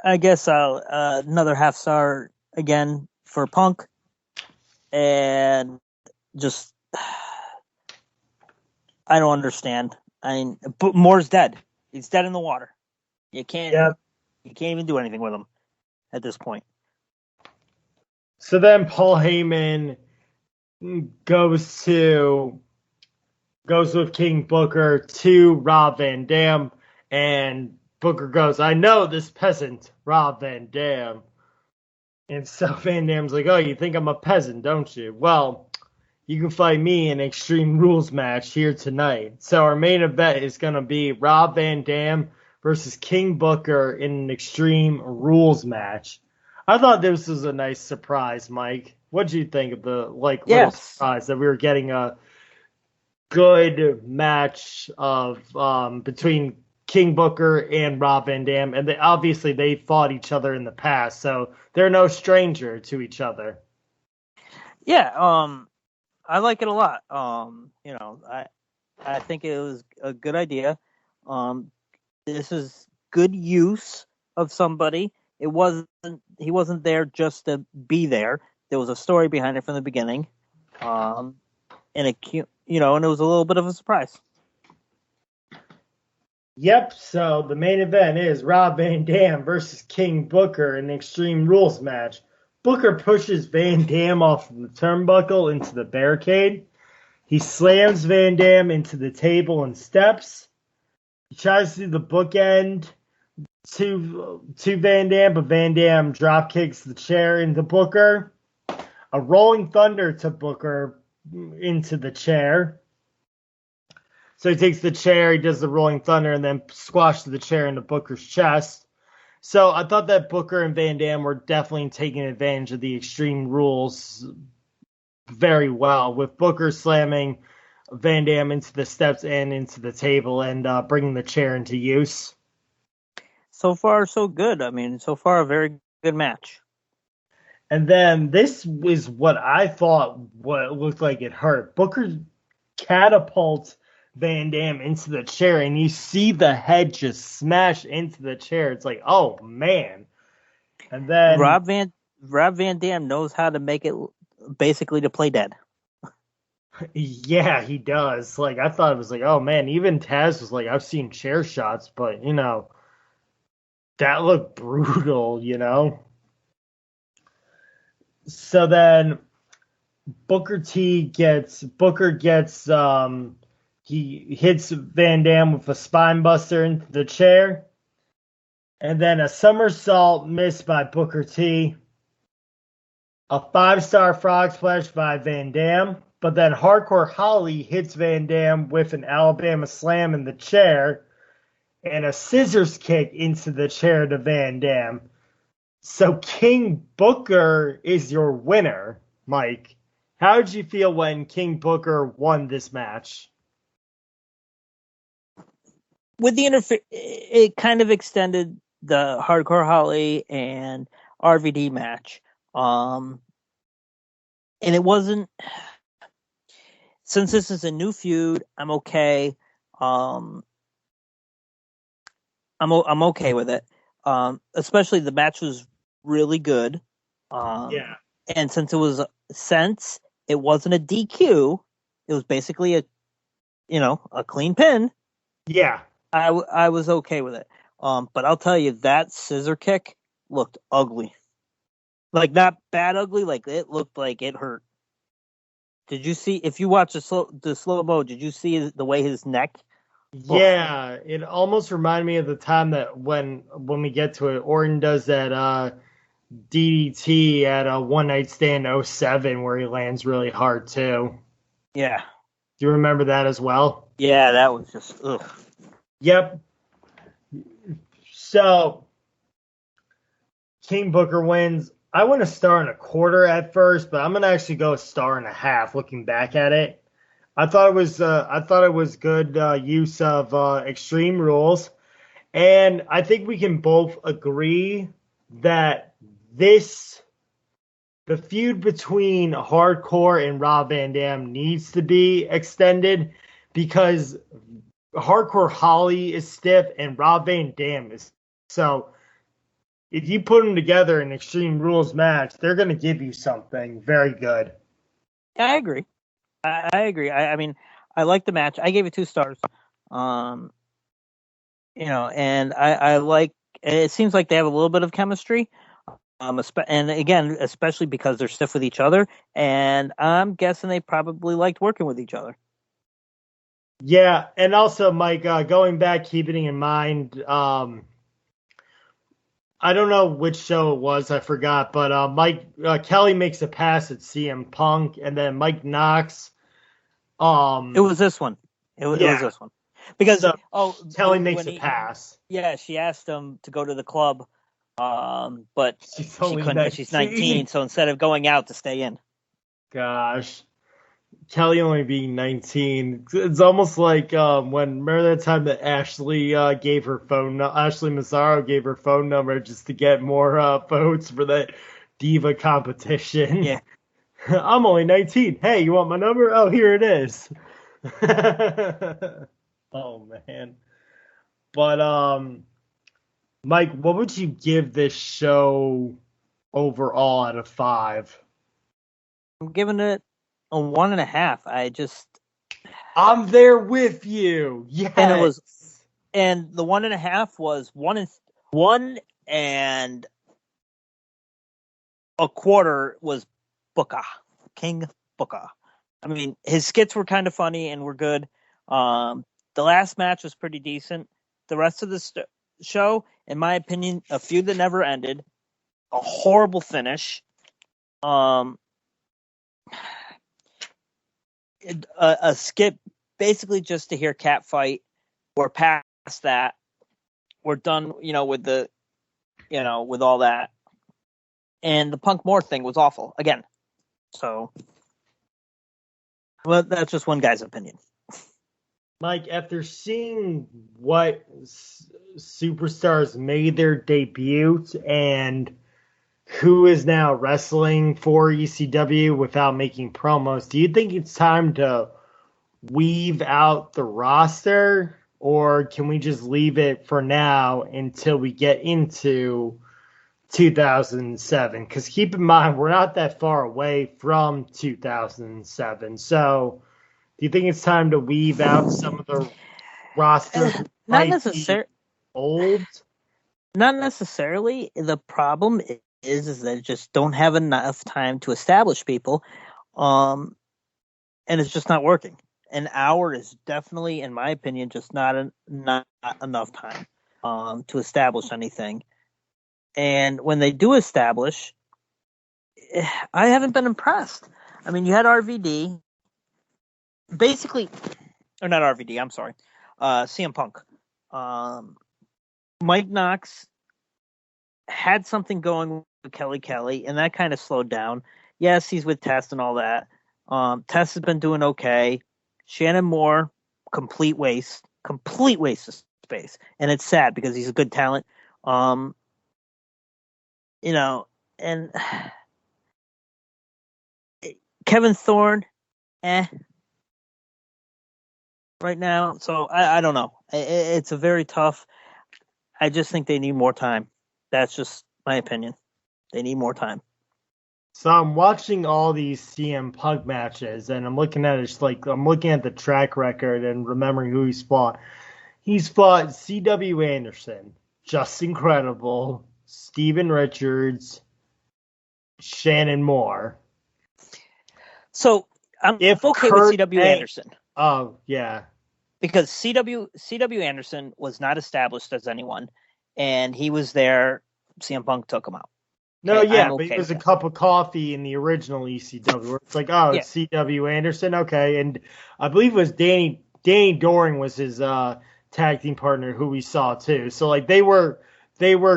[SPEAKER 4] I guess I'll another half star again for Punk, and just I don't understand but Moore's dead. He's dead in the water. You can't
[SPEAKER 3] Yep.
[SPEAKER 4] you can't even do anything with him at this point.
[SPEAKER 3] So then Paul Heyman goes with King Booker to Rob Van Dam, and Booker goes, "I know this peasant, Rob Van Dam." And so Van Dam's like, "Oh, you think I'm a peasant, don't you? Well, you can fight me in an Extreme Rules match here tonight." So our main event is going to be Rob Van Dam versus King Booker in an Extreme Rules match. I thought this was a nice surprise, Mike. What did you think of the little surprise that we were getting a good match of between King Booker and Rob Van Dam, and obviously they fought each other in the past, so they're no stranger to each other.
[SPEAKER 4] Yeah, I like it a lot. I think it was a good idea. This is good use of somebody. He wasn't there just to be there. There was a story behind it from the beginning, and it was a little bit of a surprise.
[SPEAKER 3] Yep, so the main event is Rob Van Dam versus King Booker in an Extreme Rules match. Booker pushes Van Dam off the turnbuckle into the barricade. He slams Van Dam into the table and steps. He tries to do the bookend to Van Dam, but Van Dam drop kicks the chair into Booker. A rolling thunder to Booker into the chair. So he takes the chair, he does the rolling thunder, and then squashes the chair into Booker's chest. So I thought that Booker and Van Dam were definitely taking advantage of the Extreme Rules very well, with Booker slamming Van Dam into the steps and into the table and bringing the chair into use.
[SPEAKER 4] So far, so good. I mean, so far, a very good match.
[SPEAKER 3] And then this is what I thought what looked like it hurt. Booker catapults Van Dam into the chair, and you see the head just smash into the chair. It's like, oh, man. And then
[SPEAKER 4] Rob Van Dam knows how to make it basically to play dead.
[SPEAKER 3] Yeah, he does. I thought it was like, oh, man. Even Taz was like, I've seen chair shots, but, that looked brutal, So then Booker gets he hits Van Dam with a spine buster into the chair, and then a somersault missed by Booker T. A 5-star frog splash by Van Dam, but then Hardcore Holly hits Van Dam with an Alabama slam in the chair and a scissors kick into the chair to Van Dam. So King Booker is your winner, Mike. How did you feel when King Booker won this match?
[SPEAKER 4] With the it kind of extended the Hardcore Holly and RVD match. And it wasn't, since this is a new feud, I'm okay. I'm okay with it. Especially the match was really good.
[SPEAKER 3] Yeah.
[SPEAKER 4] And since it wasn't a DQ, it was basically a clean pin.
[SPEAKER 3] Yeah.
[SPEAKER 4] I was okay with it. But I'll tell you, that scissor kick looked ugly. Not bad ugly, it looked like it hurt. Did you see, if you watch the slow-mo, did you see the way his neck?
[SPEAKER 3] Yeah, it almost reminded me of the time that when we get to it, Orton does that DDT at a One Night Stand 07 where he lands really hard too.
[SPEAKER 4] Yeah.
[SPEAKER 3] Do you remember that as well?
[SPEAKER 4] Yeah, that was just, ugh.
[SPEAKER 3] Yep. So, King Booker wins. I went a 1.25 at first, but I'm going to actually go 1.5 looking back at it. I thought it was good use of Extreme Rules, and I think we can both agree that the feud between Hardcore and Rob Van Dam needs to be extended because Hardcore Holly is stiff and Rob Van Dam is. So if you put them together in Extreme Rules match, they're going to give you something very good.
[SPEAKER 4] I agree. I agree. I mean, I like the match. I gave it 2 stars. And I like. It seems like they have a little bit of chemistry. And again, especially because they're stiff with each other, and I'm guessing they probably liked working with each other.
[SPEAKER 3] Yeah, and also, Mike, going back, keeping in mind, I don't know which show it was, I forgot, but Kelly makes a pass at CM Punk, and then Mike Knox.
[SPEAKER 4] It was this one. It was this one because
[SPEAKER 3] Kelly makes a pass.
[SPEAKER 4] Yeah, she asked him to go to the club, but she couldn't because she's 19. So instead of going out, to stay in.
[SPEAKER 3] Gosh. Kelly only being 19, it's almost like remember that time that Ashley gave her Ashley Mazzaro gave her phone number just to get more votes for that diva competition.
[SPEAKER 4] Yeah.
[SPEAKER 3] I'm only 19. Hey, you want my number? Oh, here it is. Oh, man. But, Mike, what would you give this show overall out of 5?
[SPEAKER 4] I'm giving it a 1.5.
[SPEAKER 3] I'm there with you. Yes.
[SPEAKER 4] And the 1.5 was 1 and a quarter was Booker, King Booker. I mean, his skits were kind of funny and were good. The last match was pretty decent. The rest of the show, in my opinion, a feud that never ended, a horrible finish. A skip basically just to hear cat fight. We're past that. We're done, with all that. And the Punk Moore thing was awful again. So, well, that's just one guy's opinion.
[SPEAKER 3] Mike, after seeing what superstars made their debut and who is now wrestling for ECW without making promos, do you think it's time to weave out the roster, or can we just leave it for now until we get into 2007? Because keep in mind, we're not that far away from 2007. So do you think it's time to weave out some of the roster?
[SPEAKER 4] Not necessarily.
[SPEAKER 3] Old?
[SPEAKER 4] Not necessarily. The problem is that just don't have enough time to establish people, and it's just not working. An hour is definitely, in my opinion, just not enough time to establish anything. And when they do establish, I haven't been impressed. I mean, you had RVD, basically, or not RVD, I'm sorry, CM Punk. Mike Knox had something going with Kelly, and that kind of slowed down. Yes, he's with Test and all that. Test has been doing okay. Shannon Moore, complete waste of space. And it's sad because he's a good talent. And Kevin Thorne, right now. So I don't know. It's a very tough. I just think they need more time. That's just my opinion. They need more time.
[SPEAKER 3] So I'm watching all these CM Punk matches, and I'm looking at the track record and remembering who he's fought. He's fought C.W. Anderson, Just Incredible, Steven Richards, Shannon Moore.
[SPEAKER 4] So I'm okay with C.W. Anderson.
[SPEAKER 3] Oh, yeah.
[SPEAKER 4] Because C.W. Anderson was not established as anyone, and he was there. CM Punk took him out.
[SPEAKER 3] No, yeah, but it was a cup of coffee in the original ECW. Where it's like, it's C.W. Anderson, okay. And I believe it was Danny Doring was his tag team partner, who we saw too. So like they were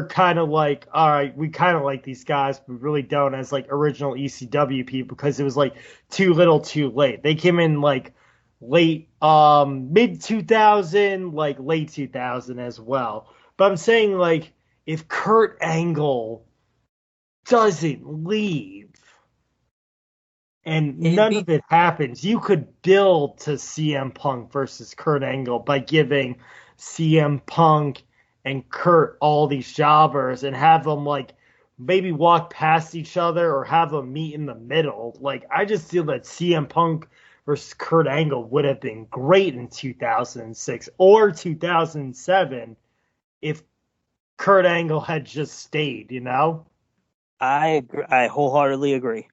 [SPEAKER 3] kind of like, all right, we kind of like these guys, but we really don't as like original ECW people, because it was like too little, too late. They came in like late, mid 2000, like late 2000 as well. But I'm saying, like, if Kurt Angle doesn't leave and none of it happens, you could build to CM Punk versus Kurt Angle by giving CM Punk and Kurt all these jobbers and have them like maybe walk past each other or have them meet in the middle. Like, I just feel that CM Punk versus Kurt Angle would have been great in 2006 or 2007 if Kurt Angle had just stayed,
[SPEAKER 4] I agree. I wholeheartedly agree.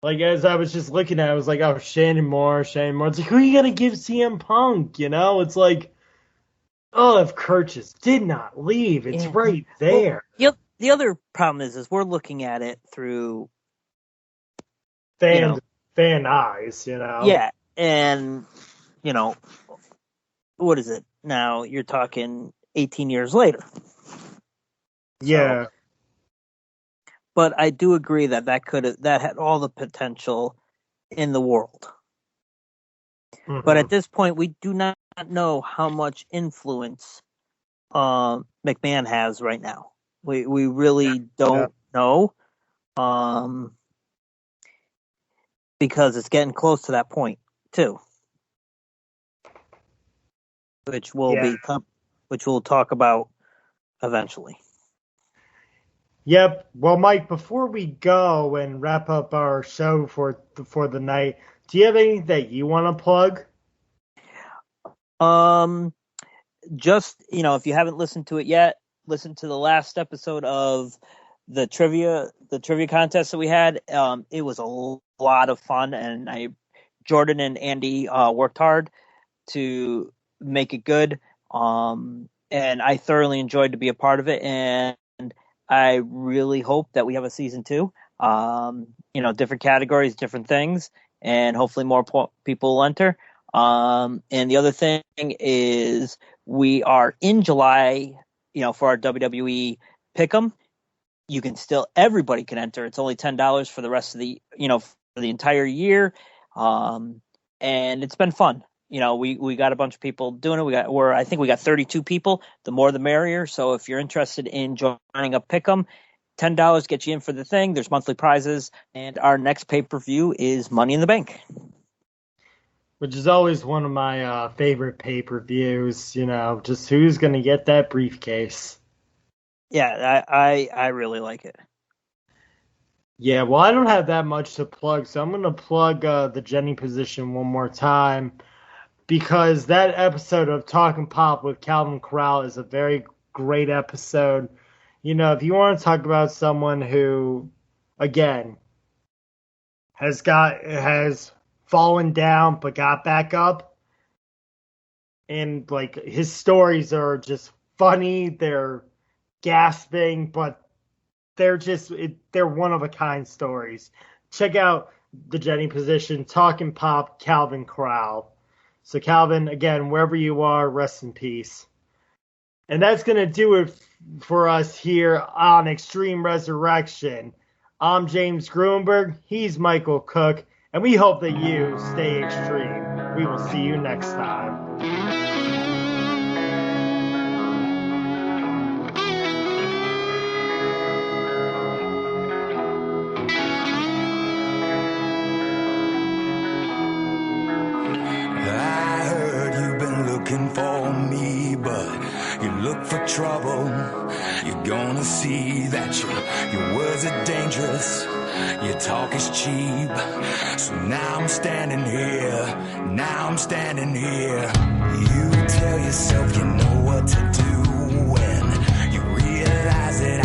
[SPEAKER 3] Like, as I was just looking at it, I was like, oh, Shannon Moore. It's like, who are you going to give CM Punk, It's like, oh, if Kurt just did not leave, it's right there.
[SPEAKER 4] Well, the other problem is we're looking at it through
[SPEAKER 3] fan eyes,
[SPEAKER 4] Yeah, and, what is it? Now you're talking 18 years later.
[SPEAKER 3] Yeah.
[SPEAKER 4] So, but I do agree that had all the potential in the world.
[SPEAKER 3] Mm-hmm.
[SPEAKER 4] But at this point, we do not know how much influence McMahon has right now. We really don't know, because it's getting close to that point too, which we'll talk about eventually.
[SPEAKER 3] Yep. Well, Mike, before we go and wrap up our show for the night, do you have anything that you want to plug?
[SPEAKER 4] Just, if you haven't listened to it yet, listen to the last episode of the trivia contest that we had. It was a lot of fun, and Jordan and Andy worked hard to make it good. And I thoroughly enjoyed to be a part of it, and I really hope that we have a season 2. Different categories, different things, and hopefully more people will enter. And the other thing is we are in July, for our WWE Pick'em. You can everybody can enter. It's only $10 for the rest of the, for the entire year. And it's been fun. We got a bunch of people doing it. I think we got 32 people. The more the merrier. So if you're interested in joining a Pick'em, $10 gets you in for the thing. There's monthly prizes, and our next pay-per-view is Money in the Bank,
[SPEAKER 3] which is always one of my favorite pay-per-views. Just who's going to get that briefcase.
[SPEAKER 4] Yeah, I really like it.
[SPEAKER 3] Yeah, well, I don't have that much to plug, so I'm going to plug the Jenny position one more time, because that episode of Talking Pop with Calvin Crowell is a very great episode. If you want to talk about someone who, again, has fallen down but got back up, and like his stories are just funny, they're gasping, but they're one of a kind stories. Check out the Jenny position, Talking Pop, Calvin Crowell. So Calvin, again, wherever you are, rest in peace. And that's going to do it for us here on Extreme Resurrection. I'm James Gruenberg, he's Michael Cook, and we hope that you stay extreme. We will see you next time.
[SPEAKER 2] I heard you've been looking for me, but you look for trouble. You're gonna see that your words are dangerous, your talk is cheap. So now I'm standing here. You tell yourself you know what to do when you realize that